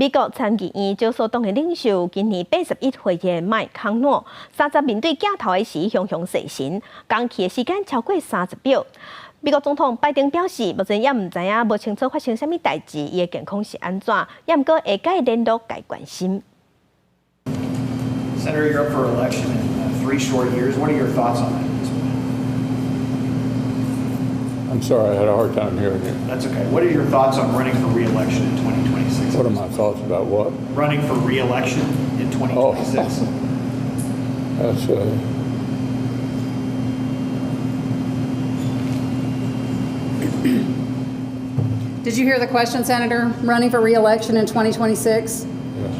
美国参议院少数党的领袖今年81岁的麦康诺，30面对镜头的时雄雄誓神，讲起的时间超过30秒。美国总统拜登表示，目前也唔知影，无清楚发生什么代志，伊的健康是安怎，也唔过会甲联络甲关心。Senator, you're up for election in 3 short years. What are your thoughts on that at this point? I'm sorry, I had a hard time hearing you. That's okay. What are your thoughts on running for re-election in 2026? What are my thoughts about what? Running for re-election in 2026. That's Did you hear the question, Senator? Running for re-election in 2026? yes.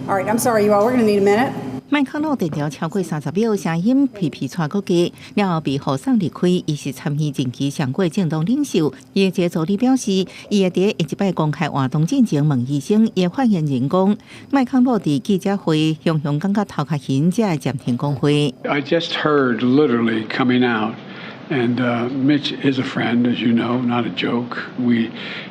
All right, I'm sorry, you all. We're going to need a minute. 麦康诺电调超过30秒，声音皮皮喘国家，然后被护送离开。伊是参议任期上过政党领袖。伊的助理表示，伊会伫下一摆公开活动进前问医生，伊发言人讲，麦康诺伫记者会雄雄感觉头壳晕，才会暂停讲话。I just heard literally coming out. And Mitch is a friend, as you know, not a joke. We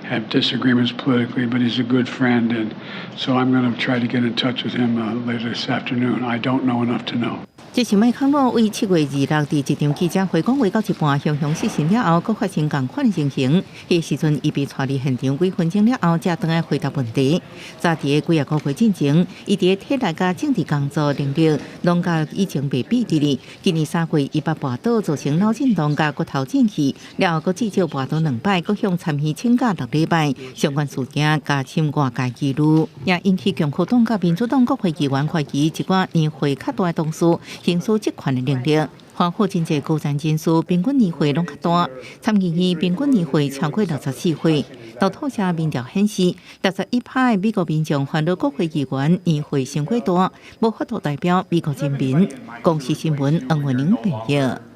have disagreements politically, but he's a good friend. And so I'm going to try to get in touch with him later this afternoon. I don't know enough to know. 这是麦康诺为7月26日一场记者会讲话到一半，雄雄失神了后，佫发生同款的情形。迄时阵，伊被带离现场几分钟了后，才回来回答问题。早伫几个月进前，伊伫体内甲政治工作能力，拢甲以前被比伫哩。今年3月，伊把跋倒造成脑震荡甲骨头震气，了后佫至少跋倒2摆，佫向参议请假6礼拜。相关事件加深外界记录，也引起共和党甲民主党国会议员怀疑一寡年岁较大的同事。行使职权的能力，环护真济高层人士平均年岁拢较大，参议院平均年岁超过64岁。路透社民调显示，61%的美国民众烦恼国会议员年岁太过大，无法度代表美国人民。公司新闻，黄慧玲报道。